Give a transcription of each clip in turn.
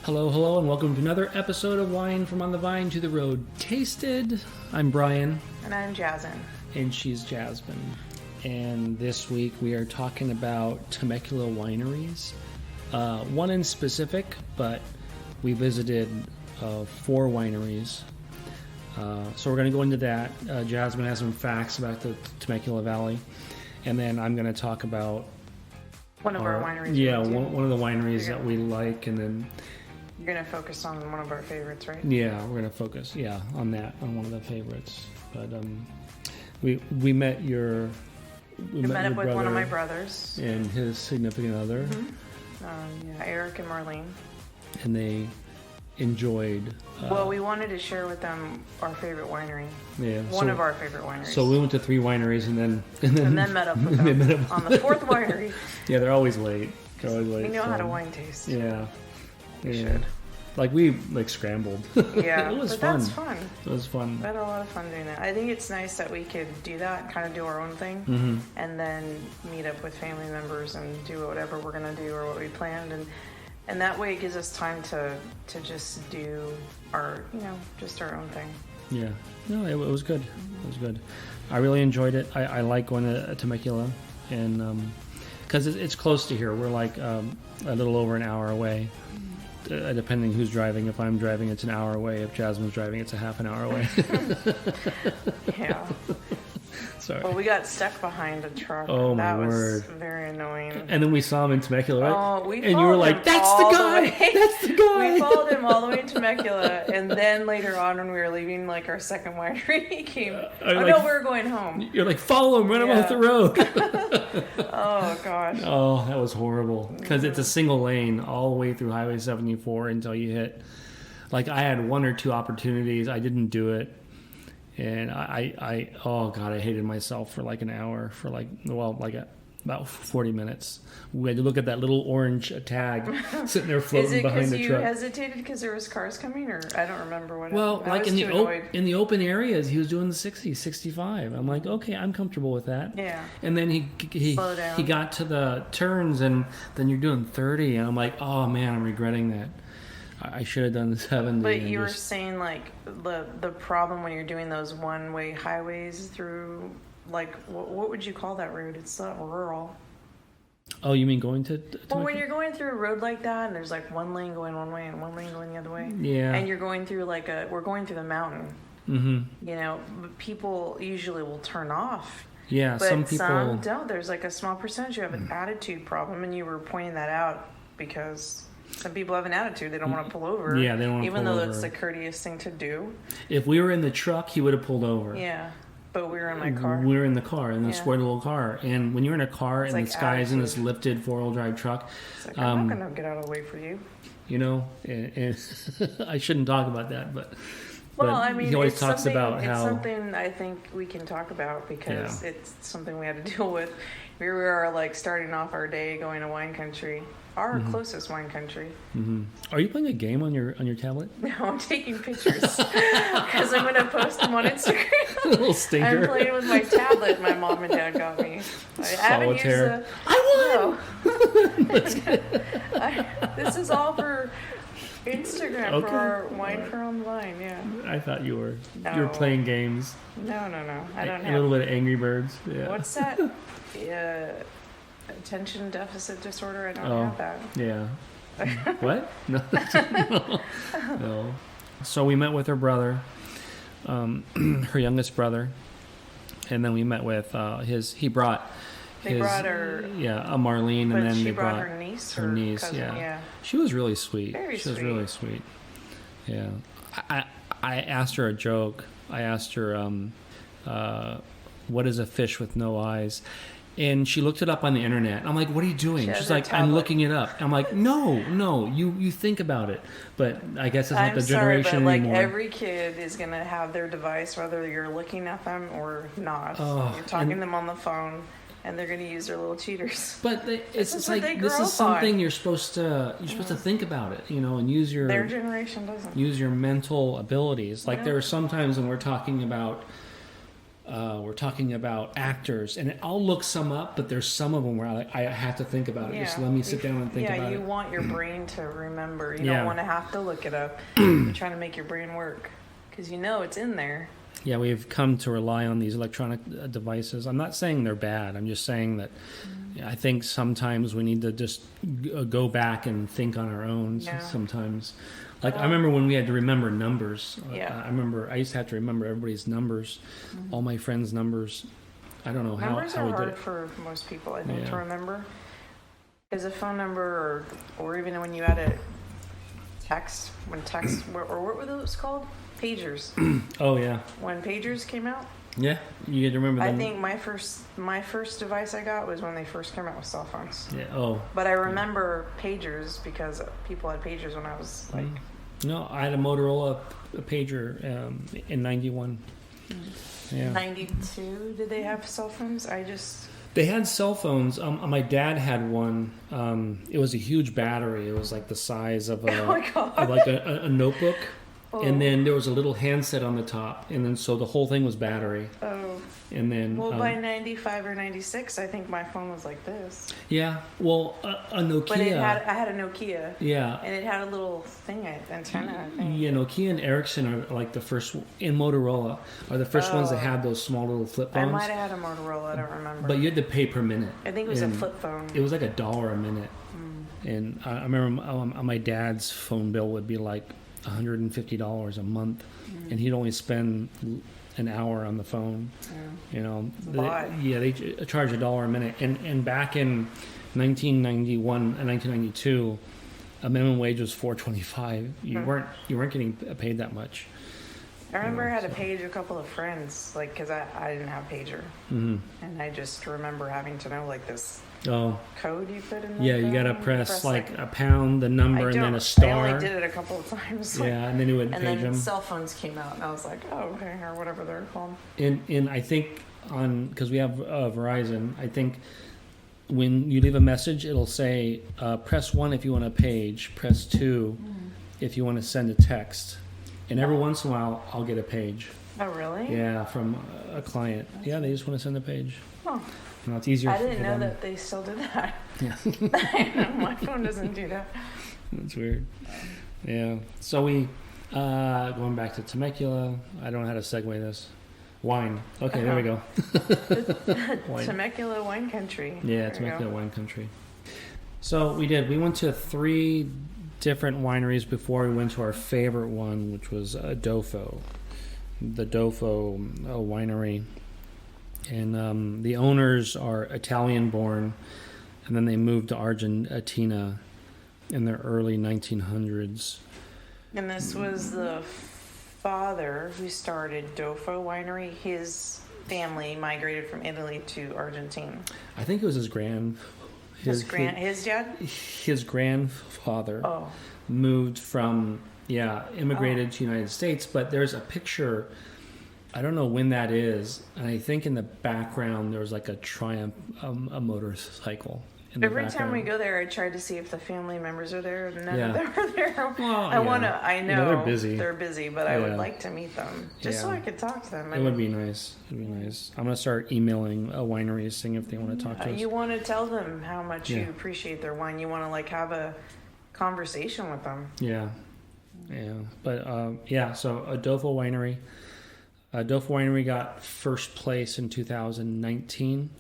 Hello, hello, and welcome to another episode of Wine from On the Vine to the Road Tasted. I'm Brian. And I'm Jasmine. And she's Jasmine. And this week we are talking about Temecula wineries. One in specific, but we visited 4 wineries. So we're going to go into that. Jasmine has some facts about the Temecula Valley. And then I'm going to talk about one of our wineries. Yeah, one of the wineries that we like, and then you're going to focus on one of our favorites, right? Yeah, we're going to focus, on that, on one of the favorites. But we met your... We met up with one of my brothers. And his significant other. Mm-hmm. Eric and Marlene. And they enjoyed... well, we wanted to share with them our favorite winery. Yeah. One of our favorite wineries. So we went to 3 wineries and then met up with them on the 4th winery. Yeah, they're always late. They're always late. We know how to wine taste. Yeah. We should. Like we scrambled. Yeah, it was but fun. That's fun. It was fun. We had a lot of fun doing that. I think it's nice that we could do that, kind of do our own thing, and then meet up with family members and do whatever we're gonna do or what we planned, and that way it gives us time to just do our just our own thing. Yeah, no, it was good. It was good. I really enjoyed it. I like going to Temecula, and because it's close to here. We're like a little over an hour away. Depending who's driving. If I'm driving, it's an hour away. If Jasmine's driving, it's a half an hour away. Yeah. Sorry. Well, we got stuck behind a truck. Oh, my word. That was very annoying. And then we saw him in Temecula, right? Oh, and you were like, that's the guy! That's the guy! We followed him all the way to Temecula, and then later on when we were leaving like our second winery, he came. No, we were going home. You're like, follow him, run him off the road. Oh, gosh. Oh, that was horrible. Because it's a single lane all the way through Highway 74 until you hit... Like, I had 1 or 2 opportunities. I didn't do it. And I hated myself for like an hour, for about 40 minutes. We had to look at that little orange tag sitting there floating behind the truck. Is it because you hesitated because there was cars coming, or I don't remember what? Well, like in the open areas, he was doing the 60, 65. I'm like, okay, I'm comfortable with that. Yeah. And then he got to the turns, and then you're doing 30, and I'm like, oh man, I'm regretting that. I should have done 70. But you were saying like the problem when you're doing those one-way highways through, like, what would you call that route? It's not rural. Oh, you mean going to well, when you're going through a road like that, and there's like one lane going one way and one lane going the other way. Yeah. And you're going through we're going through the mountain. Mm-hmm. People usually will turn off. Yeah, but some people don't. There's like a small percentage who have an attitude problem, and you were pointing that out because some people have an attitude. They don't want to pull over. Yeah, they don't want to pull over. Even though that's the courteous thing to do. If we were in the truck, he would have pulled over. Yeah, but we were in my car. We were in the car, in the square little car. And when you're in a car and the sky is in this lifted 4-wheel drive truck... It's like, I'm not going to get out of the way for you. And I shouldn't talk about that, but... Well, I mean, he always talks about how... It's something I think we can talk about because it's something we had to deal with. We were like starting off our day going to wine country, our closest wine country. Mm-hmm. Are you playing a game on your tablet? No, I'm taking pictures because I'm going to post them on Instagram. A little stinker. I'm playing with my tablet my mom and dad got me. Solitaire. I won! This is all for... Instagram for our Wine from Vine, yeah. I thought you were playing games. No. I don't have a little bit of Angry Birds. Yeah. What's that? Attention deficit disorder. I don't have that. Yeah. What? No. So we met with her brother, her youngest brother, and then we met with He brought her. Yeah, a Marlene, and then they brought her niece. Her niece, cousin, yeah. She was really sweet. She was really sweet. Yeah. I asked her a joke. I asked her, what is a fish with no eyes? And she looked it up on the internet. I'm like, what are you doing? She's like, I'm looking it up. I'm like, no, you think about it. But I guess it's not the generation anymore. Like every kid is going to have their device, whether you're looking at them or not. You're talking to them on the phone. And they're going to use their little cheaters. But it's like this is something you're supposed to think about it, and use your... Their generation doesn't. Use your mental abilities. Like there are some times when we're talking about we're talking about actors, and I'll look some up, but there's some of them where I have to think about it. Just let me sit down and think about it. Yeah, you want your brain to remember. You don't want to have to look it up. You're trying to make your brain work because it's in there. Yeah, we've come to rely on these electronic devices. I'm not saying they're bad. I'm just saying that I think sometimes we need to just go back and think on our own sometimes. Like, I remember when we had to remember numbers. I used to have to remember everybody's numbers, all my friends' numbers. I don't know how we did it. Numbers are hard for most people, I think, to remember. Because a phone number, or even when you had a text, or what were those called? Pagers. Oh, yeah. When pagers came out? Yeah, you had to remember them. I think my first device I got was when they first came out with cell phones. Yeah. Oh. But I remember pagers because people had pagers when I was like. No, I had a Motorola pager in '91. Yeah. 92? Did they have cell phones? They had cell phones. My dad had one. It was a huge battery. It was like the size of a notebook. Oh. And then there was a little handset on the top, and then so the whole thing was battery. Oh. And then by 95 or 96, I think my phone was like this. Yeah. Well, a Nokia. But I had a Nokia. Yeah. And it had a little antenna, I think. Yeah, Nokia and Ericsson are like the first, in Motorola, are the first ones that had those small little flip phones. I might have had a Motorola, I don't remember. But you had to pay per minute. I think it was a flip phone. It was like $1 a minute. And I remember my dad's phone bill would be like $150 a month, and he'd only spend an hour on the phone. They charge $1 a minute, and back in 1991 and 1992, a minimum wage was $4.25. You weren't getting paid that much. I remember I had to page a couple of friends, like, because I didn't have pager, and I just remember having to know like this code you put in. Yeah, you gotta press like a pound, the number, and then a star. I only did it a couple of times. And then you would page them. And then cell phones came out, and I was like, oh, okay, or whatever they're called. And I think because we have Verizon, I think when you leave a message, it'll say press 1 if you want a page, press 2 if you want to send a text. And every once in a while, I'll get a page. Oh, really? Yeah, from a client. Yeah, they just want to send a page. Oh. No, it's easier. I didn't know that they still did that. Yeah. My phone doesn't do that. That's weird. Yeah. So we, going back to Temecula, I don't know how to segue this. Wine. Okay, there we go. Temecula wine country. Yeah, Temecula wine country. So we went to 3 different wineries before we went to our favorite one, which was Dofo, the Dofo Winery. And the owners are Italian born, and then they moved to Argentina in the early 1900s. And this was the father who started Dofo Winery. His family migrated from Italy to Argentina. I think it was his dad? His grandfather moved from, immigrated to the United States, but there's a picture, I don't know when that is, and I think in the background there was like a Triumph, a motorcycle. Every time we go there, I try to see if the family members are there. None of them are there. Well, I know they're busy. They're busy, but I would like to meet them just so I could talk to them. It would be nice. It'd be nice. I'm gonna start emailing wineries, seeing if they want to talk to us. You want to tell them how much you appreciate their wine. You want to like have a conversation with them. Yeah. But So Adova Winery. Dofo Winery got first place in 2019.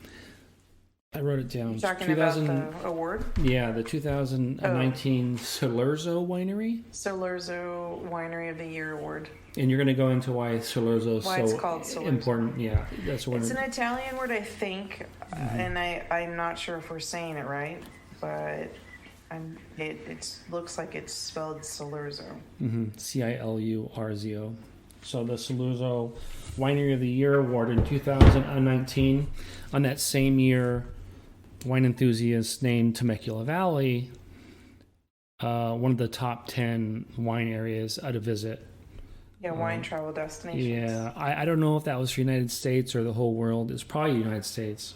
I wrote it down. You're talking about the award? Yeah, the 2019 Salurzo Winery. Salurzo Winery of the Year award. And you're going to go into why Salurzo is so called Salurzo. Important. Yeah, that's what it's an Italian word, I think, and I'm not sure if we're saying it right, but it looks like it's spelled Salurzo. Cilurzo. So the Salurzo Winery of the Year award in 2019. On that same year, wine enthusiasts named Temecula Valley one of the top 10 wine areas to visit. Yeah, wine travel destinations. Yeah, I don't know if that was for the United States or the whole world. It's probably the United States.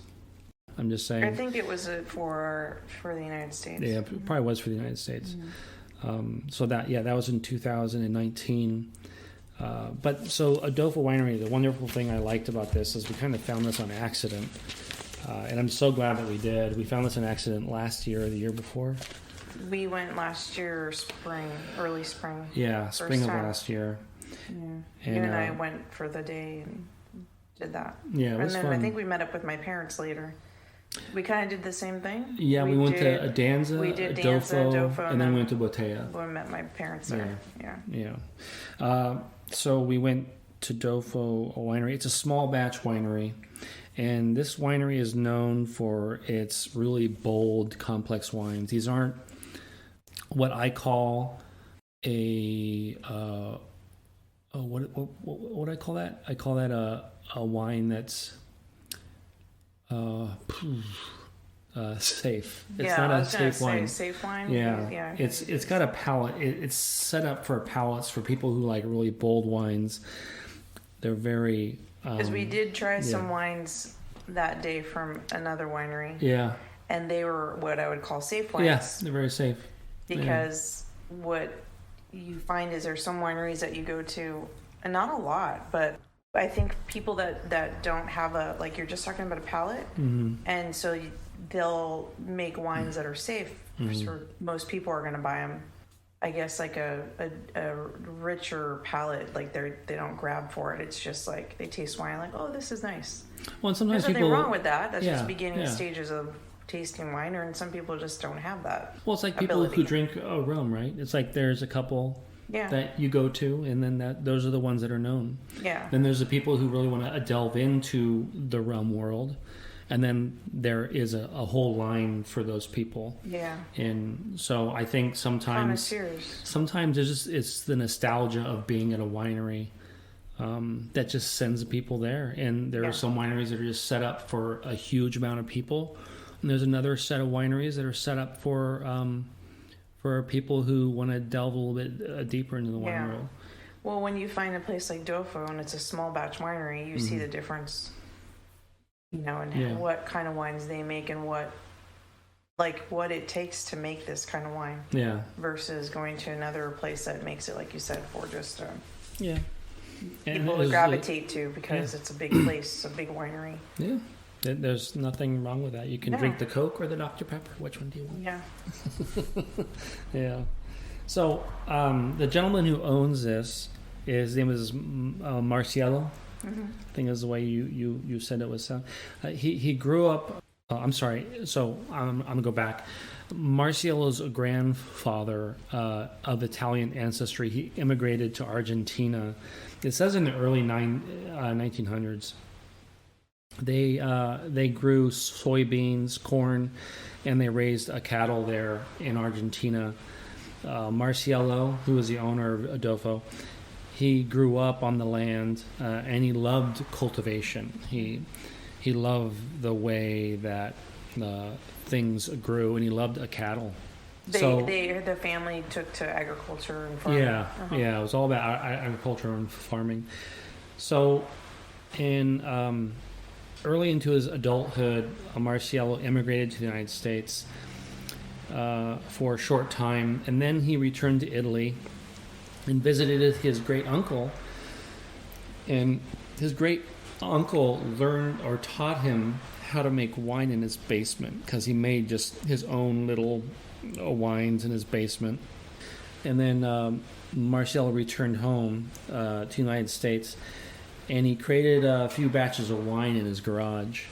I'm just saying. I think it was for the United States. Yeah, it probably was for the United States. So that was in 2019. But so Adova Winery, the wonderful thing I liked about this is we kind of found this on accident. And I'm so glad that we did. We found this on accident last year or the year before. We went last year, early spring. Yeah, spring of last year. Yeah. And you and I went for the day and did that. Yeah, it was and then fun. I think we met up with my parents later. We kind of did the same thing. Yeah, we went to Danza, we did Dofo, and then we went to Botella. We met my parents there. Yeah. So we went to Dofo Winery. It's a small batch winery. And this winery is known for its really bold, complex wines. These aren't what I call what do I call that? I call that a wine that's safe. It's not a safe wine. Safe wine. Yeah. It's got a palate. It's set up for palates for people who like really bold wines. They're very. Because we did try some wines that day from another winery. Yeah. And they were what I would call safe wines. Yeah, they're very safe. Because what you find is there's some wineries that you go to, and not a lot, but I think people that don't have like you're just talking about a palate, and so they'll make wines that are safe. For most people are going to buy them. I guess like a richer palate, like they don't grab for it. It's just like they taste wine, like, oh, this is nice. Well, and sometimes there's people nothing wrong with that. That's just beginning stages of tasting wine, and some people just don't have that. Well, it's like people who drink rum, right? It's like there's a couple that you go to, and then those are the ones that are known. Yeah. Then there's the people who really want to delve into the rum world. And then there is a whole line for those people. Yeah. And so I think sometimes it's the nostalgia of being at a winery that just sends people there. And there are some wineries that are just set up for a huge amount of people. And there's another set of wineries that are set up for people who want to delve a little bit deeper into the wine world. Well, when you find a place like Dofo and it's a small batch winery, you see the difference. And what kind of wines they make and what it takes to make this kind of wine. Yeah. Versus going to another place that makes it, like you said, for just people to gravitate to because it's a big place, a big winery. Yeah. There's nothing wrong with that. You can drink the Coke or the Dr. Pepper. Which one do you want? Yeah. Yeah. So the gentleman who owns this, his name is Marciello. I think is the way you said it was. He grew up. I'm sorry. So I'm gonna go back. Marciello's grandfather of Italian ancestry. He immigrated to Argentina. It says in the early 1900s. They grew soybeans, corn, and they raised a cattle there in Argentina. Marciello, who was the owner of Adofo, he grew up on the land and he loved cultivation. He loved the way that things grew, and he loved cattle. The family took to agriculture and farming. Yeah, it was all about agriculture and farming. So, in early into his adulthood, Marciello immigrated to the United States for a short time, and then he returned to Italy and visited his great uncle. And his great uncle learned or taught him how to make wine in his basement, because he made just his own little wines in his basement. And then Marciello returned home to the United States, and he created a few batches of wine in his garage.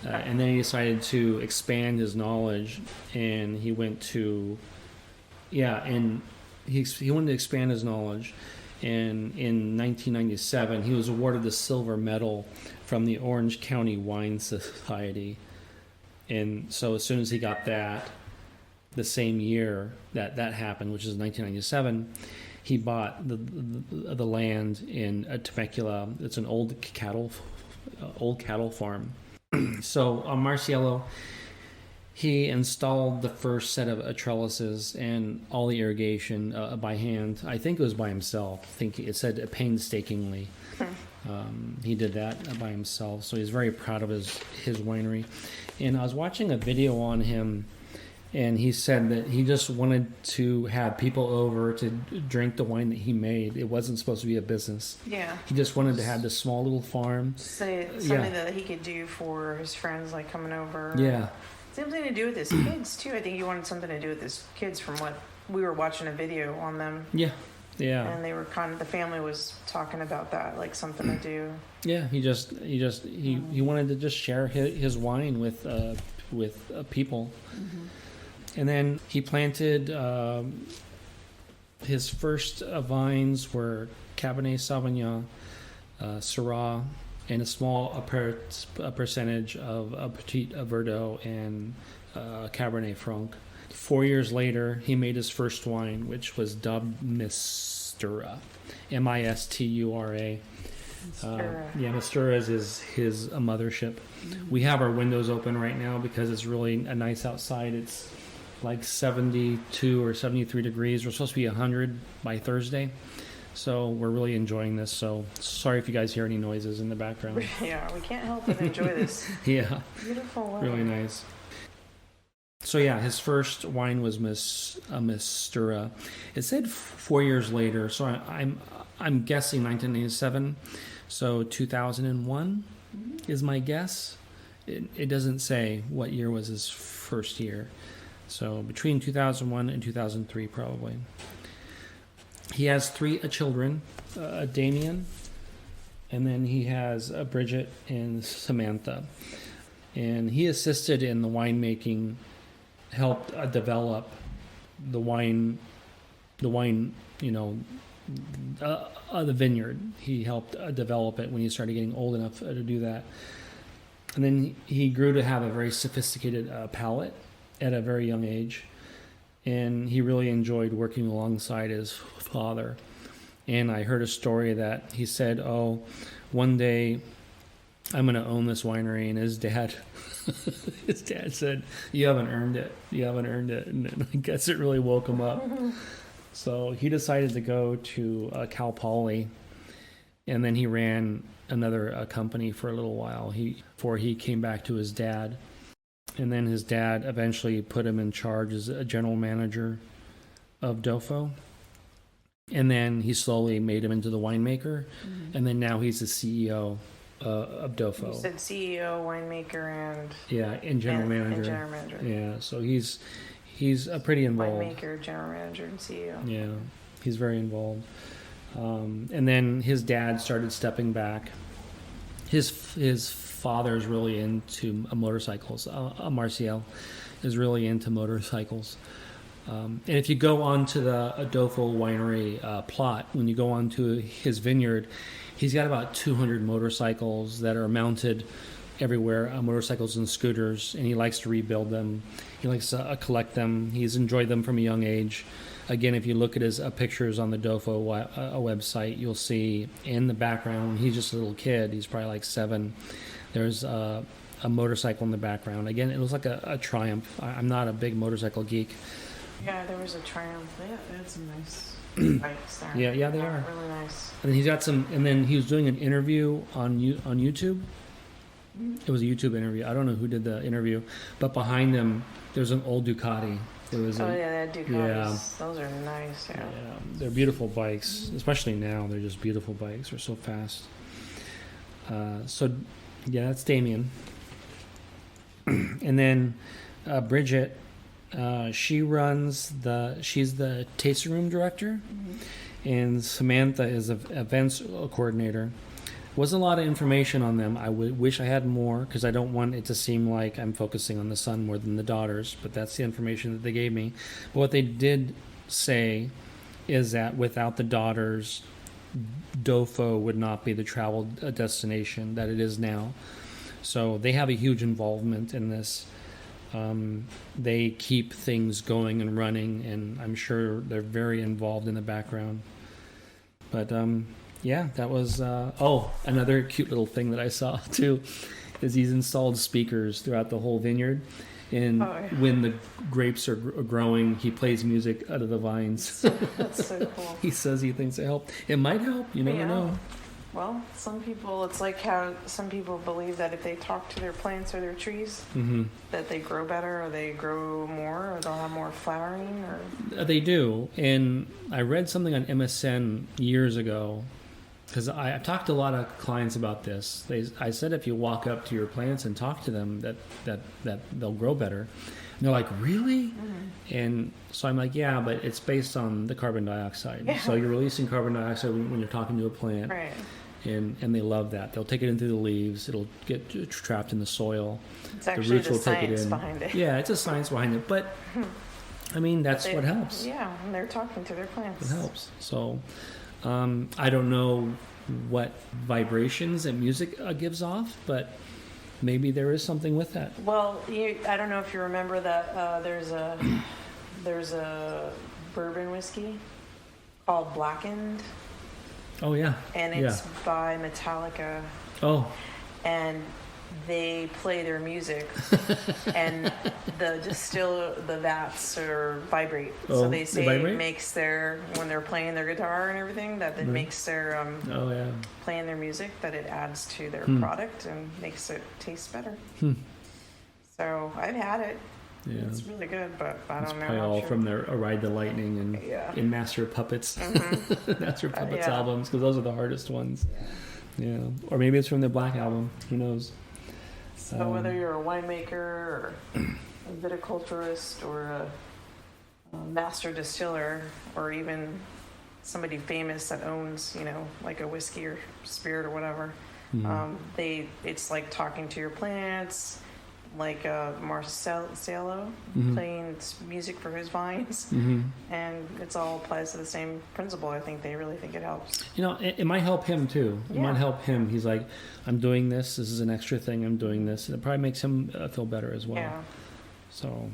And then he decided to expand his knowledge, and he went to, he wanted to expand his knowledge. And in 1997, he was awarded the silver medal from the Orange County Wine Society. And so as soon as he got that, the same year that happened, which is 1997, he bought the land in Temecula. It's an old cattle farm. So Marciello, he installed the first set of trellises and all the irrigation by hand. I think it was by himself. I think it said painstakingly. He did that by himself. So he's very proud of his winery. And I was watching a video on him And he said that he just wanted to have people over to drink the wine that he made. It wasn't supposed to be a business. Yeah. He just wanted to have this small little farm. Something that he could do for his friends, like coming over. Yeah. Something to do with his kids, too. I think he wanted something to do with his kids from what we were watching a video on them. Yeah. Yeah. And they were the family was talking about that, like something to do. Yeah. He wanted to just share his wine with people. Mm-hmm. And then he planted his first vines were Cabernet Sauvignon, Syrah, and a small percentage of Petit Verdot and Cabernet Franc. 4 years later, he made his first wine, which was dubbed Mistura, Mistura. Mistura is his mothership. Mm-hmm. We have our windows open right now because it's really nice outside. It's like 72 or 73 degrees. We're supposed to be 100 by Thursday. So we're really enjoying this. So sorry if you guys hear any noises in the background. Yeah, we can't help but enjoy this. Yeah. Beautiful weather. Really nice. So yeah, his first wine was Mistura. It said 4 years later, so I'm guessing 1997. So 2001 is my guess. It doesn't say what year was his first year. So between 2001 and 2003 probably. He has three children, Damien, and then he has Bridget and Samantha. And he assisted in the winemaking, helped develop the wine, the vineyard. He helped develop it when he started getting old enough to do that. And then he grew to have a very sophisticated palate at a very young age. And he really enjoyed working alongside his father. And I heard a story that he said, one day I'm going to own this winery. And his dad said, you haven't earned it. You haven't earned it. And I guess it really woke him up. So he decided to go to Cal Poly. And then he ran another company for a little while before he came back to his dad. And then his dad eventually put him in charge as a general manager of Dofo. And then he slowly made him into the winemaker. Mm-hmm. And then now he's the CEO of Dofo. You said CEO, winemaker, and general manager. And general manager. Yeah, so he's pretty involved. Winemaker, general manager, and CEO. Yeah, he's very involved. And then his dad started stepping back. His father's really into motorcycles. Marcial is really into motorcycles. And if you go onto the Adova Winery plot, when you go onto his vineyard, he's got about 200 motorcycles that are mounted everywhere, motorcycles and scooters, and he likes to rebuild them. He likes to collect them. He's enjoyed them from a young age. Again, if you look at his pictures on the Dofo website, you'll see in the background, he's just a little kid. He's probably like 7. There's a motorcycle in the background. Again, it looks like a Triumph. I'm not a big motorcycle geek. Yeah, there was a Triumph. Yeah, they had some nice bikes there. Yeah, they are. Really nice. And then he's got some, and then he was doing an interview on YouTube. It was a YouTube interview. I don't know who did the interview, but behind them, there's an old Ducati. They had Ducatis. Yeah. Those are nice, yeah. They're beautiful bikes, especially now. They're just beautiful bikes. They're so fast. That's Damien. And then Bridget, she's the tasting room director, and Samantha is an events coordinator. Wasn't a lot of information on them. I wish I had more because I don't want it to seem like I'm focusing on the son more than the daughters, but that's the information that they gave me. But what they did say is that without the daughters, Dofo would not be the travel destination that it is now. So they have a huge involvement in this. They keep things going and running, and I'm sure they're very involved in the background. But that was another cute little thing that I saw too is he's installed speakers throughout the whole vineyard, and when the grapes are growing, he plays music out of the vines. That's so cool. He says he thinks it helped. It might help. You never know. Well, some people, it's like how some people believe that if they talk to their plants or their trees, that they grow better or they grow more or they'll have more flowering. Or They do. And I read something on MSN years ago, because I've talked to a lot of clients about this. I said if you walk up to your plants and talk to them, that they'll grow better. And they're like, really? And so I'm like, yeah, but it's based on the carbon dioxide. Yeah. So you're releasing carbon dioxide when you're talking to a plant. right. And they love that. They'll take it in through the leaves. It'll get trapped in the soil. It's actually roots the will take it science in. behind it. Yeah, it's a science behind it. But, I mean, that's what helps. Yeah, and they're talking to their plants. It helps. So, I don't know what vibrations and music gives off, but maybe there is something with that. Well, I don't know if you remember that there's a bourbon whiskey called Blackened, Oh, yeah. and it's by Metallica, Oh, and they play their music, and the vats vibrate. So they say it makes when they're playing their guitar and everything, that it makes their playing their music, that it adds to their product and makes it taste better. So I've had it. yeah. It's really good, but I don't know. Probably how all true. from their Ride the Lightning and Master of Puppets, Master of Puppets albums, because those are the hardest ones. Yeah, or maybe it's from their Black album. Who knows? So whether you're a winemaker or a viticulturist or a master distiller or even somebody famous that owns, like a whiskey or spirit or whatever, it's like talking to your plants, like Marcelo playing music for his vines, and it's all applies to the same principle. I think they really think it helps. It might help him too. It might help him. He's like, I'm doing this. This is an extra thing I'm doing this. And it probably makes him feel better as well. Yeah. So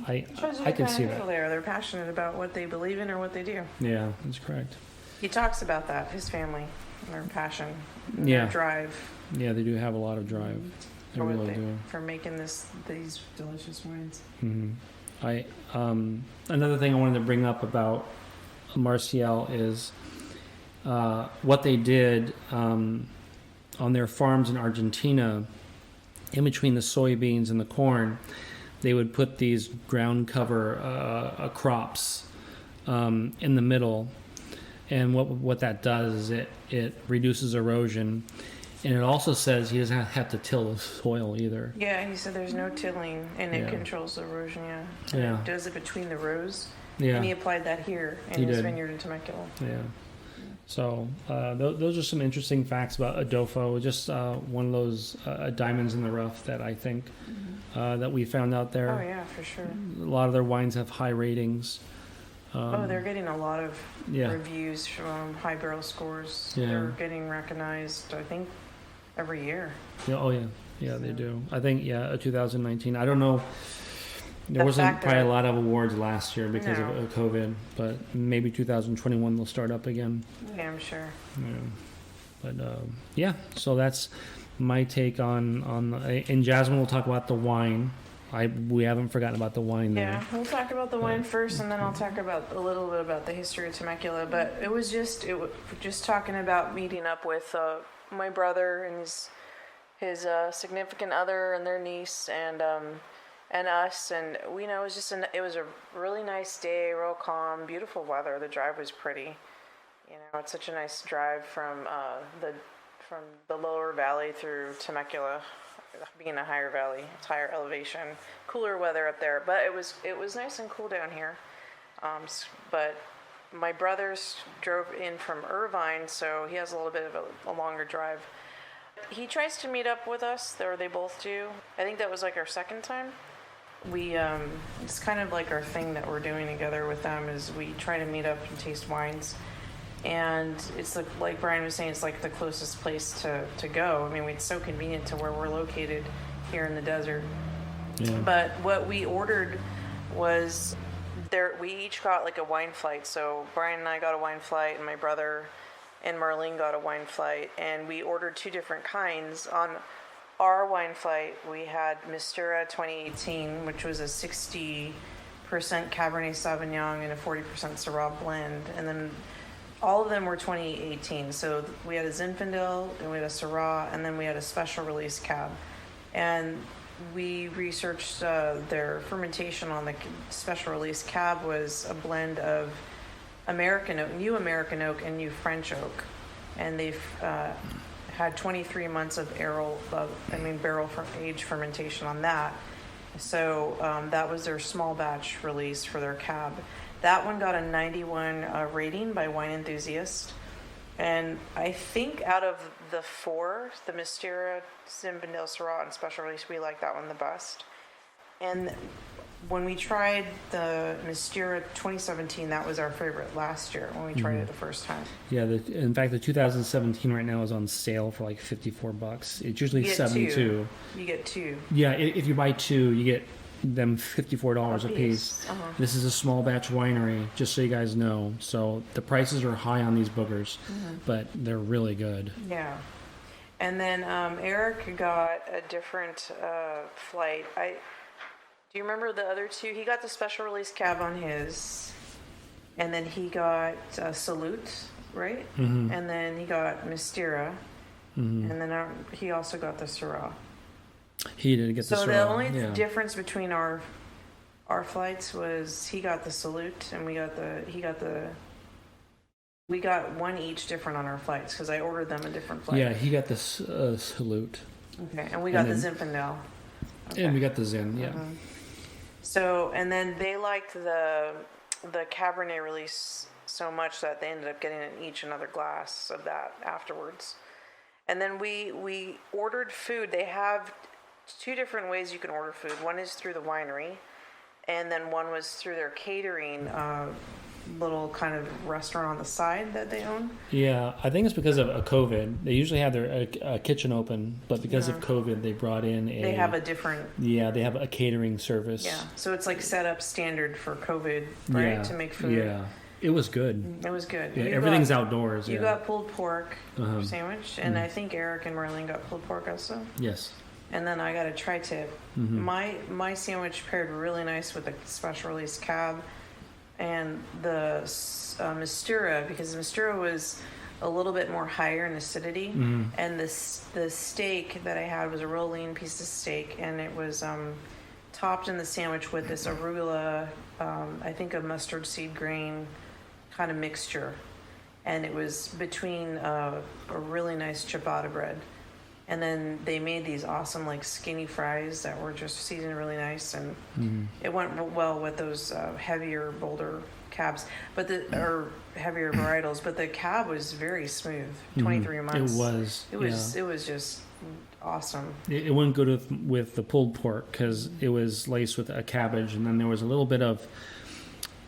I I can see that. They're passionate about what they believe in or what they do. Yeah, that's correct. He talks about that, his family, their passion, Yeah. their drive. Yeah, they do have a lot of drive. They really do. For making these delicious wines. Another thing I wanted to bring up about Marcial is what they did on their farms in Argentina. In between the soybeans and the corn, they would put these ground cover crops in the middle, and what that does is it reduces erosion. And it also says he doesn't have to till the soil either. Yeah, he said there's no tilling, and it controls the erosion, Yeah. It does it between the rows. Yeah. And he applied that here in his vineyard in Temecula. Yeah. So those are some interesting facts about Adofo. Just one of those diamonds in the rough that I think that we found out there. Oh, yeah, for sure. A lot of their wines have high ratings. They're getting a lot of reviews from high barrel scores. Yeah. They're getting recognized, I think, every year. Yeah, oh yeah, yeah, they do. I think 2019. I don't know. There wasn't probably a lot of awards last year because of COVID, but maybe 2021 they'll start up again. Yeah, I'm sure. Yeah. But so that's my take on in Jasmine. We'll talk about the wine. We haven't forgotten about the wine there. Yeah, we'll talk about the wine first, and then I'll talk about a little bit about the history of Temecula. But it was just talking about meeting up with my brother and his significant other and their niece and us, and it was a really nice day, real calm, beautiful weather. The drive was pretty. It's such a nice drive from the lower valley through Temecula. Being a higher valley, it's higher elevation, cooler weather up there, but it was nice and cool down here. But my brothers drove in from Irvine, so he has a little bit of a longer drive. He tries to meet up with us, or they both do. I think that was like our second time. It's kind of like our thing that we're doing together with them is we try to meet up and taste wines. And it's like Brian was saying, it's like the closest place to go. I mean, it's so convenient to where we're located here in the desert. Yeah. But what we ordered was we each got like a wine flight. So Brian and I got a wine flight, and my brother and Marlene got a wine flight, and we ordered two different kinds. On our wine flight, we had Mistura 2018, which was a 60% Cabernet Sauvignon and a 40% Syrah blend, and then all of them were 2018. So we had a Zinfandel, and we had a Syrah, and then we had a special release cab. And we researched their fermentation on the special release cab was a blend of American oak, new American oak, and new French oak. And they've had 23 months of barrel age fermentation on that. So that was their small batch release for their cab. That one got a 91 rating by Wine Enthusiast. And I think out of the four, the Mistura, Zinfandel, Syrah, and Special Release, we like that one the best. And when we tried the Mistura 2017, that was our favorite last year when we tried it the first time. Yeah, in fact, the 2017 right now is on sale for like $54. It's usually $72. You get two. Yeah, if you buy two, you get them $54 a piece. This is a small batch winery, just so you guys know. So the prices are high on these boogers, but they're really good. Yeah. And then Eric got a different flight. Do you remember the other two? He got the special release cab on his, and then he got Salute, right? And then he got Mistura, and then he also got the Syrah. He did get the Syrah. So the only difference between our flights was he got the Salute, and we got one each different on our flights because I ordered them a different flight. Yeah, he got the Salute. Okay, and we got the Zinfandel. Okay. And we got the Zin, yeah. So, and then they liked the Cabernet release so much that they ended up getting each another glass of that afterwards. And then we ordered food. They have two different ways you can order food. One is through the winery, and then one was through their catering little kind of restaurant on the side that they own. Yeah, I think it's because of COVID. They usually have their kitchen open, but because of COVID, they brought in They have a different... Yeah, they have a catering service. Yeah, so it's like set up standard for COVID, right, to make food. Yeah, it was good. It was good. Yeah, everything's outdoors. You got pulled pork sandwich, and I think Eric and Marlene got pulled pork also. Yes. And then I got a tri-tip. My sandwich paired really nice with the special release cab and the Mistura, because Mistura was a little bit more higher in acidity, and the steak that I had was a real lean piece of steak, and it was topped in the sandwich with this arugula, I think a mustard seed grain kind of mixture, and it was between a really nice ciabatta bread. And then they made these awesome, like, skinny fries that were just seasoned really nice, and it went well with those heavier, bolder cabs, or heavier varietals. But the cab was very smooth. 23 months. It was just awesome. It went good with the pulled pork because it was laced with a cabbage, and then there was a little bit of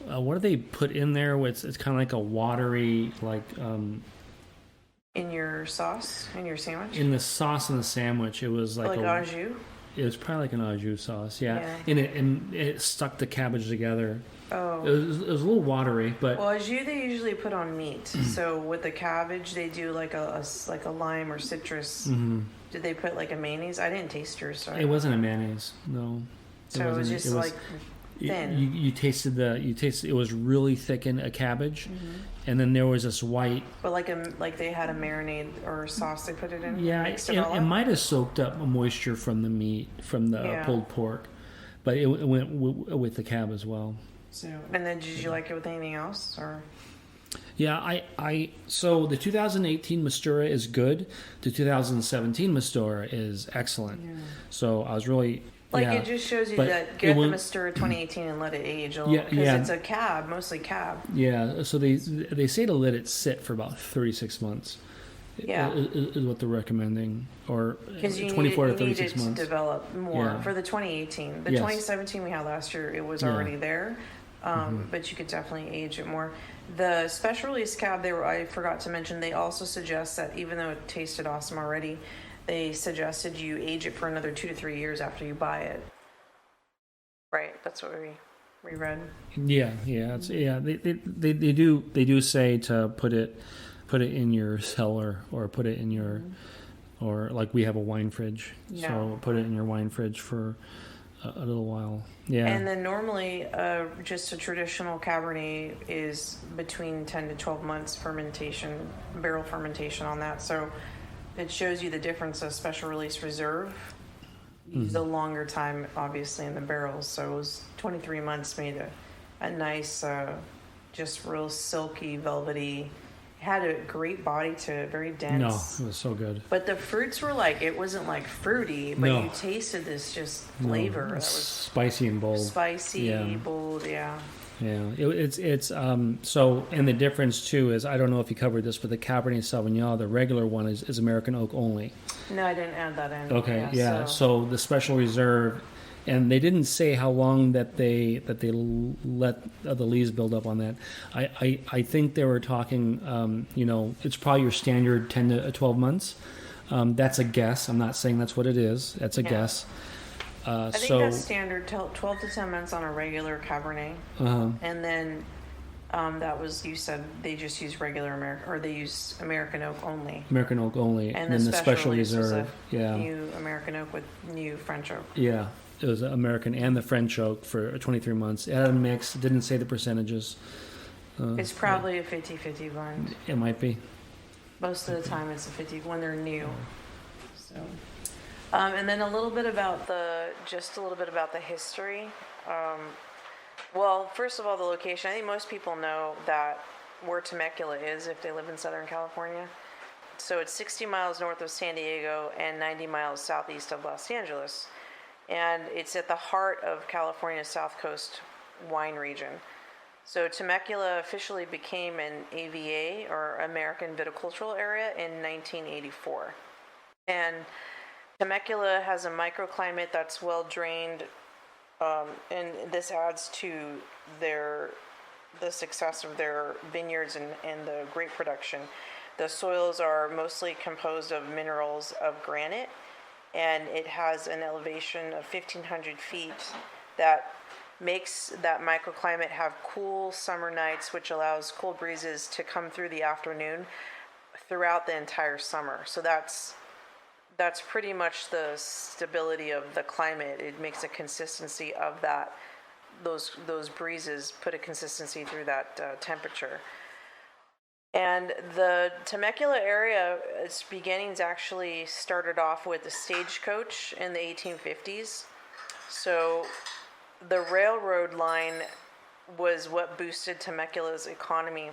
what do they put in there? It's kind of like a watery, like. In your sauce? In your sandwich? In the sauce in the sandwich, it was like au jus? It was probably like an au jus sauce, yeah. And it stuck the cabbage together. Oh. It was a little watery, but... Well, au jus they usually put on meat. So with the cabbage, they do like a lime or citrus. Did they put like a mayonnaise? I didn't taste yours, so it wasn't a mayonnaise, no. So it was just like... thin. You tasted it was really thick in a cabbage, and then there was this white. But like they had a marinade or sauce they put it in. Yeah, it might have soaked up moisture from the meat from the pulled pork, but it went with the cab as well. So, and then did you like it with anything else or? Yeah, so the 2018 Mistura is good. The 2017 Mistura is excellent. Yeah. So I was really. It just shows you that get the Mistura 2018 and let it age a little, because it's a cab, mostly cab. Yeah, so they say to let it sit for about 36 months. Yeah, is what they're recommending, or 24 to 36 months. To develop more for the 2018. The 2017 we had last year, it was already there, but you could definitely age it more. The special release cab, I forgot to mention, they also suggest that even though it tasted awesome already, they suggested you age it for another 2 to 3 years after you buy it. Right, that's what we read. Yeah. They do say to put it in your cellar, or put it in your, or like we have a wine fridge. Yeah. So put it in your wine fridge for a little while. Yeah. And then normally, just a traditional Cabernet is between 10 to 12 months fermentation, barrel fermentation on that. So it shows you the difference of special release reserve. The longer time, obviously, in the barrels. So it was 23 months made a nice, just real silky, velvety. Had a great body to it, very dense. No, it was so good. But the fruits were like, it wasn't like fruity, but you tasted this just flavor. That was spicy and bold. Spicy, bold, yeah. Yeah, it's so, and the difference too is, I don't know if you covered this, but the Cabernet Sauvignon, the regular one is American oak only. No, I didn't add that in. Okay, yeah. So the special reserve, and they didn't say how long that they let the lees build up on that. I think they were talking, it's probably your standard 10 to 12 months. That's a guess. I'm not saying that's what it is. That's a guess. I think that's standard, 12 to 10 months on a regular Cabernet. And then that was, you said they just use regular American, or they use American oak only. American oak only. And then the special reserve. New American oak with new French oak. Yeah. It was American and the French oak for 23 months. It had a mix. It didn't say the percentages. It's probably a 50-50 blend. It might be. Most of the time it's a 50 when they're new. So, and then a little bit about the history. Well, first of all, the location. I think most people know that where Temecula is if they live in Southern California. So it's 60 miles north of San Diego and 90 miles southeast of Los Angeles. And it's at the heart of California's South Coast wine region. So Temecula officially became an AVA, or American Viticultural Area, in 1984. And Temecula has a microclimate that's well drained, and this adds to the success of their vineyards and the grape production. The soils are mostly composed of minerals of granite, and it has an elevation of 1,500 feet that makes that microclimate have cool summer nights, which allows cool breezes to come through the afternoon throughout the entire summer. So that's pretty much the stability of the climate. It makes a consistency of that. Those breezes put a consistency through that temperature. And the Temecula area, its beginnings actually started off with the stagecoach in the 1850s. So the railroad line was what boosted Temecula's economy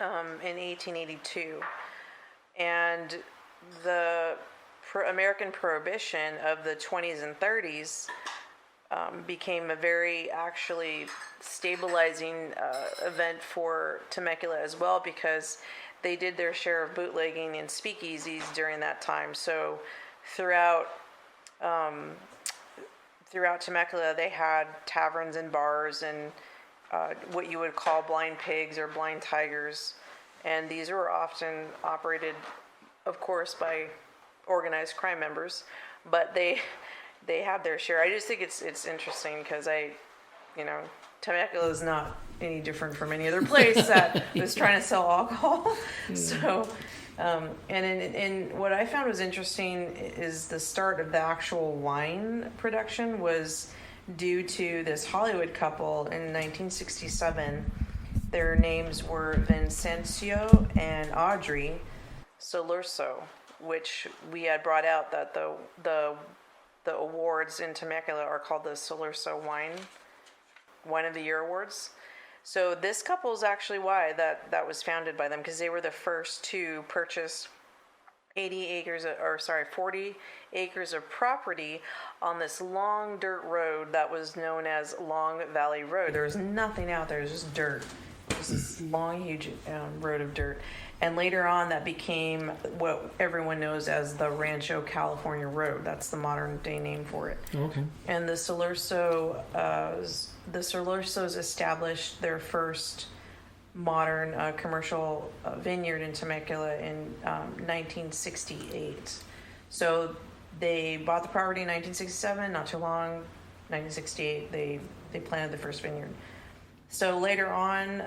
in 1882. And the American Prohibition of the 20s and 30s became a very actually stabilizing event for Temecula as well, because they did their share of bootlegging and speakeasies during that time. So throughout Temecula, they had taverns and bars and what you would call blind pigs or blind tigers, and these were often operated, of course, by organized crime members, but they had their share. I just think it's interesting because Temecula is not any different from any other place that was trying to sell alcohol. So, and what I found was interesting is the start of the actual wine production was due to this Hollywood couple in 1967. Their names were Vincencio and Audrey Solurso, which we had brought out that the awards in Temecula are called the Solurso Wine of the Year Awards. So this couple is actually why that was founded by them, because they were the first to purchase 40 acres of property on this long dirt road that was known as Long Valley Road. There was nothing out there, it was just dirt. It was this long, huge road of dirt. And later on, that became what everyone knows as the Rancho California Road. That's the modern day name for it. Okay. And the Solursos established their first modern commercial vineyard in Temecula in 1968. So they bought the property in 1967, not too long. 1968, they planted the first vineyard. So later on,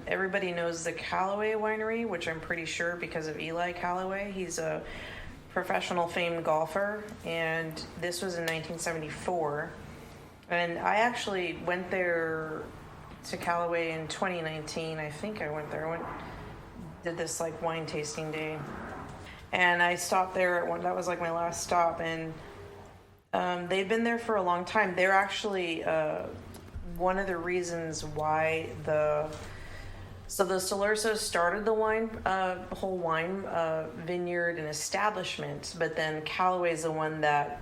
everybody knows the Callaway Winery, which I'm pretty sure because of Eli Callaway. He's a professional famed golfer, and this was in 1974. And I actually went there to Callaway in 2019. I think I went there. Did this like wine tasting day, and I stopped there at one. That was like my last stop, and they've been there for a long time. They're actually one of the reasons why the Solursos started the whole wine vineyard and establishment, but then Callaway's the one that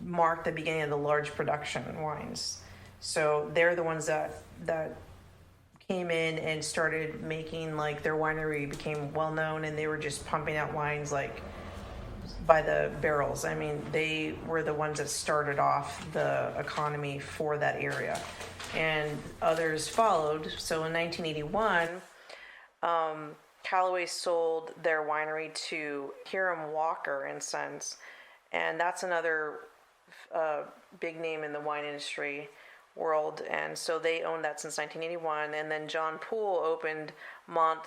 marked the beginning of the large production wines. So they're the ones that came in and started making, like, their winery became well known, and they were just pumping out wines like by the barrels. I mean, they were the ones that started off the economy for that area, and others followed. So in 1981, Callaway sold their winery to Hiram Walker and Sons, and that's another big name in the wine industry world, and so they owned that since 1981. And then John Poole opened Mont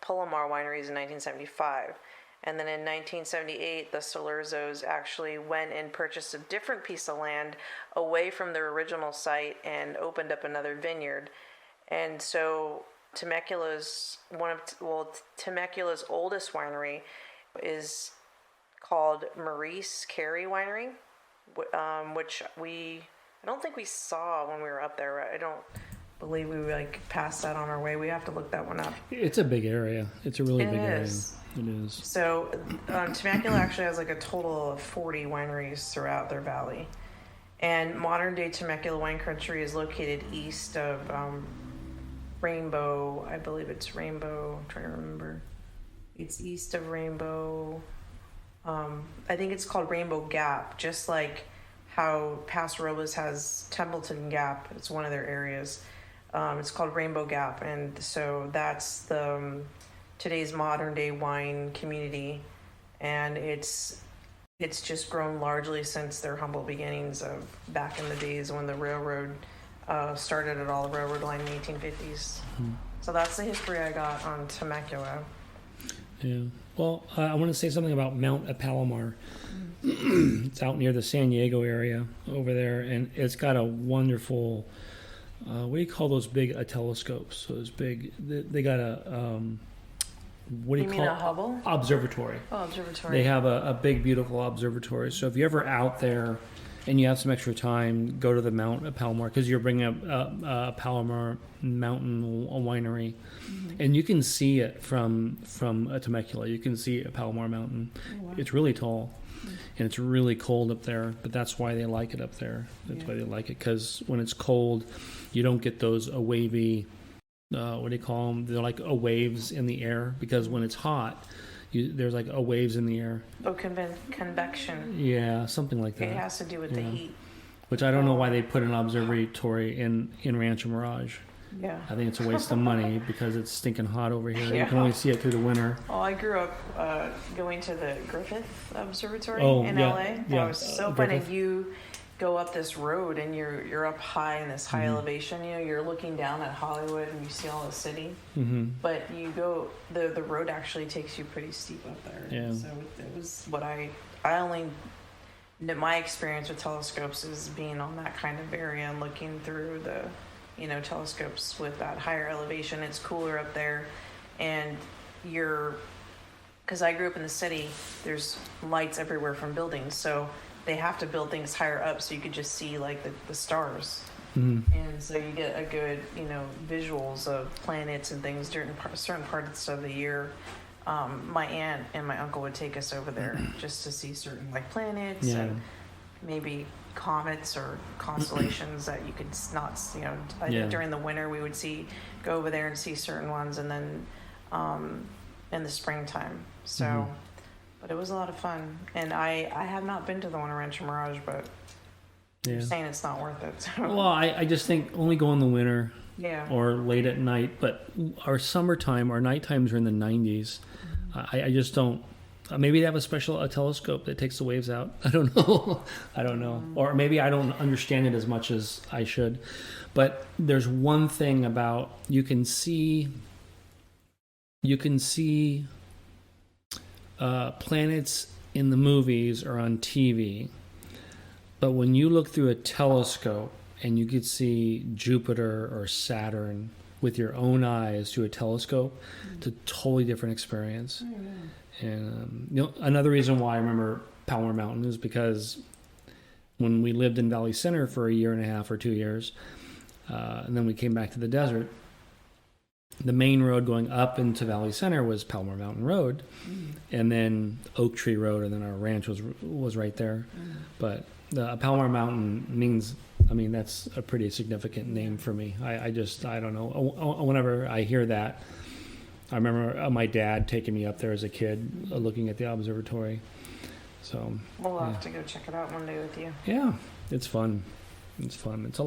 Palomar Wineries in 1975, and then in 1978 the Solursos actually went and purchased a different piece of land away from their original site and opened up another vineyard. And so Temecula's oldest winery is called Maurice Carey Winery, which I don't think we saw when we were up there. I don't believe we like passed that on our way. We have to look that one up. It's a big area. It's a really big area. It is. So Temecula actually has like a total of 40 wineries throughout their valley. And modern day Temecula wine country is located east of Rainbow. I believe it's Rainbow. I'm trying to remember. It's east of Rainbow. I think it's called Rainbow Gap, just like how Paso Robles has Templeton Gap. It's one of their areas. It's called Rainbow Gap, and so that's the today's modern day wine community, and it's just grown largely since their humble beginnings of back in the days when the railroad started at all, the railroad line in the 1850s. So that's the history I got on Temecula. Yeah. Well, I want to say something about Mount Palomar. It's out near the San Diego area over there, and it's got a wonderful, what do you call those big telescopes? So it's big. They got a, what do you call it? A Hubble? Observatory. Oh, observatory. They have a big, beautiful observatory. So if you're ever out there and you have some extra time, go to the Mount Palomar, because you're bringing up Palomar Mountain Winery. And you can see it from Temecula. You can see Palomar Mountain. Oh, wow. It's really tall, and it's really cold up there. But that's why they like it up there. That's why they like it, because when it's cold, you don't get those wavy. What do you call them? They're like waves in the air, because when it's hot, there's like waves in the air. Oh, convection. Yeah, something like that. It has to do with the heat. Which I don't know why they put an observatory in Rancho Mirage. Yeah. I think it's a waste of money because it's stinking hot over here. Yeah. You can only see it through the winter. Oh, I grew up going to the Griffith Observatory in LA. That was so fun. And you go up this road and you're up high in this high elevation. You know, you're looking down at Hollywood and you see all the city. But you go, the road actually takes you pretty steep up there. Yeah. So it was what my experience with telescopes is being on that kind of area and looking through the telescopes with that higher elevation. It's cooler up there, and because I grew up in the city, there's lights everywhere from buildings, so they have to build things higher up so you could just see like the stars. And so you get a good visuals of planets and things during certain parts of the year. My aunt and my uncle would take us over there just to see certain like planets and maybe comets or constellations that you could not, I think during the winter we would go over there and see certain ones, and then in the springtime. So, but it was a lot of fun, and I have not been to the one in Rancho Mirage, but you're saying it's not worth it. So. Well, I just think only go in the winter, or late at night. But our summertime, our night times are in the 90s. I just don't. Maybe they have a telescope that takes the waves out. I don't know. Or maybe I don't understand it as much as I should. But there's one thing about you can see planets in the movies or on TV. But when you look through a telescope and you could see Jupiter or Saturn with your own eyes through a telescope. It's a totally different experience. And another reason why I remember Palmer Mountain is because when we lived in Valley Center for a year and a half or 2 years, and then we came back to the desert, the main road going up into Valley Center was Palmer Mountain Road, and then Oak Tree Road, and then our ranch was right there. But the Palmer Mountain means, I mean, that's a pretty significant name for me. I don't know. Whenever I hear that, I remember my dad taking me up there as a kid, looking at the observatory. So we'll have to go check it out one day with you. Yeah, it's fun. It's fun. It's a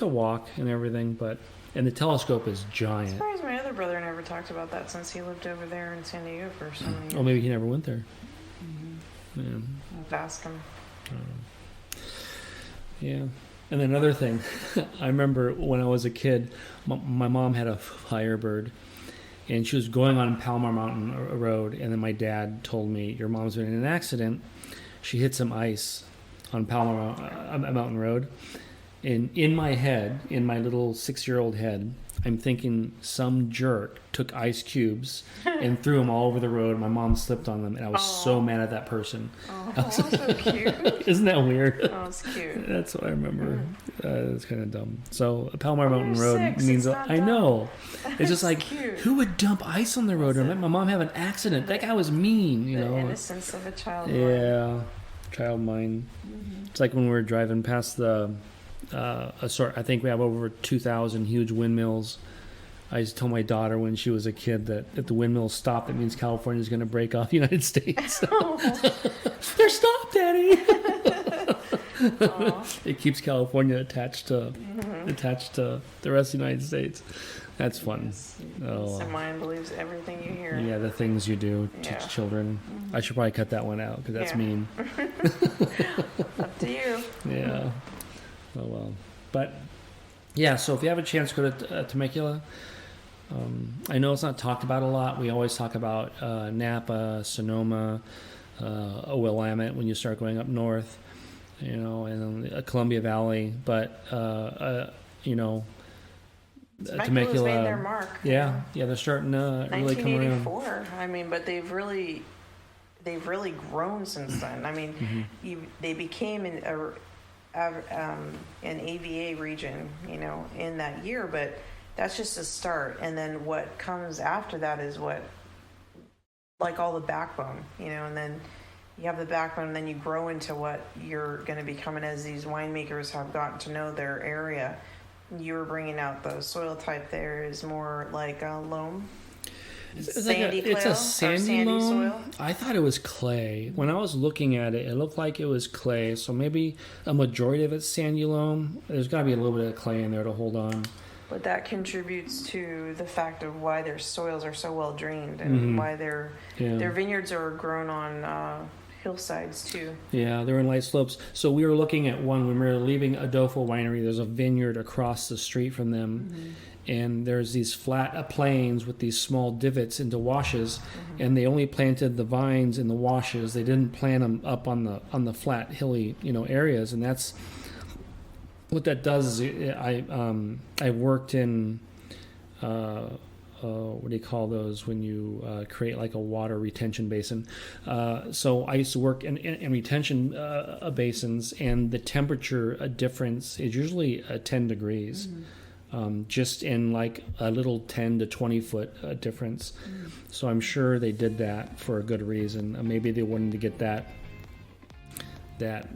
walk and everything, and the telescope is giant. I'm surprised my other brother never talked about that since he lived over there in San Diego for so many years. Oh, maybe he never went there. Yeah. I'll have to ask him. Yeah. And then another thing, I remember when I was a kid, my mom had a Firebird, and she was going on Palmer Mountain Road, and then my dad told me, your mom's been in an accident. She hit some ice on Palmer Mountain Road. And in my head, in my little 6-year-old head, I'm thinking some jerk took ice cubes and threw them all over the road. My mom slipped on them, and I was so mad at that person. Oh, that's so cute. Isn't that weird? Oh, it's cute. That's what I remember. It's kind of dumb. So Palmer Mountain You're Road 6, means I know. It's just like, cute. who would dump ice on the road or let my mom have an accident? That guy was mean, you know. The innocence of a child. Yeah, child mind. It's like when we were driving past the. I think we have over 2,000 huge windmills. I used to tell my daughter when she was a kid that if the windmills stop, that means California is going to break off the United States. They're stopped, Daddy. It keeps California attached to the rest of the United States. That's fun. So mine believes everything you hear. Yeah, the things you do to children. I should probably cut that one out because that's mean. Up to you. Yeah. Oh well, but yeah. So if you have a chance, go to Temecula. I know it's not talked about a lot. We always talk about Napa, Sonoma, Willamette when you start going up north, you know, and then Columbia Valley. But Temecula's made their mark. Yeah, they're starting to really come around. 1984. I mean, but they've really grown since then. I mean, they became an AVA region, you know, in that year, but that's just a start. And then what comes after that is like all the backbone, you know, and then you have the backbone, and then you grow into what you're going to becoming as these winemakers have gotten to know their area. You were bringing out the soil type there is more like loam. It's a sandy loam. Soil? I thought it was clay. When I was looking at it, it looked like it was clay. So maybe a majority of it's sandy loam. There's got to be a little bit of clay in there to hold on. But that contributes to the fact of why their soils are so well drained and why their vineyards are grown on hillsides too. Yeah, they're in light slopes. So we were looking at one when we were leaving Adova Winery. There's a vineyard across the street from them. And there's these flat plains with these small divots into washes, and they only planted the vines in the washes. They didn't plant them up on the flat, hilly, you know, areas. And that's what that does. Is I worked in what do you call those when you create like a water retention basin? So I used to work in retention basins, and the temperature difference is usually 10 degrees. Just in like a little 10 to 20 foot difference. So I'm sure they did that for a good reason. Maybe they wanted to get that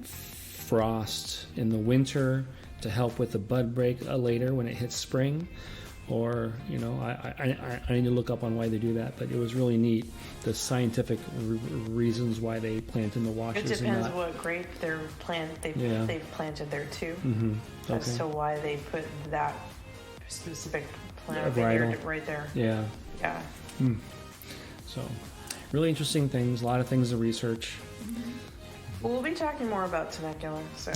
frost in the winter to help with the bud break later when it hits spring. Or, you know, I need to look up on why they do that, but it was really neat, the scientific reasons why they plant in the washes. It depends what grape they've planted there too, as to why they put that specific plant right there. Yeah. So, really interesting things, a lot of things to research. Well, we'll be talking more about Temecula, so...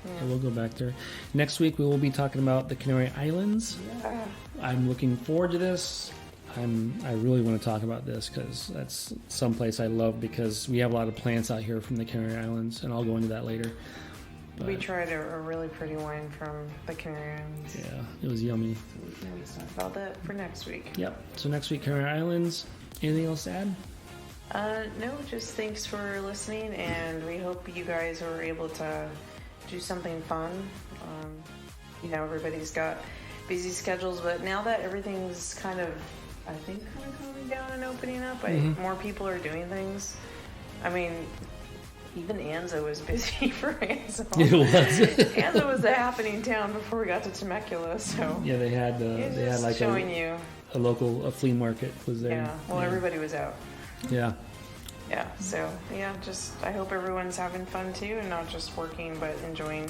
Yeah, we'll go back there. Next week, we will be talking about the Canary Islands. Yeah. I'm looking forward to this. I really want to talk about this because that's someplace I love because we have a lot of plants out here from the Canary Islands, and I'll go into that later. We tried a really pretty wine from the Canary Islands. Yeah, it was yummy. So we can maybe talk about that for next week. Yep. So next week, Canary Islands. Anything else to add? No, just thanks for listening, and we hope you guys were able to do something fun. Everybody's got busy schedules, but now that everything's kind of calming down and opening up, more people are doing things. I mean, even Anza was busy for Anza. It was. Anza was a happening town before we got to Temecula, so yeah, they had like showing you a flea market was there. Yeah, well, everybody was out. Yeah. Yeah, so I hope everyone's having fun too, and not just working, but enjoying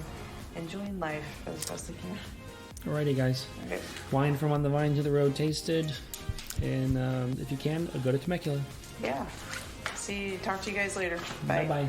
life as best they can. Alrighty, guys. Okay. Wine from On the Vine to the Road tasted, and if you can, go to Temecula. Yeah. Talk to you guys later. Bye. Bye.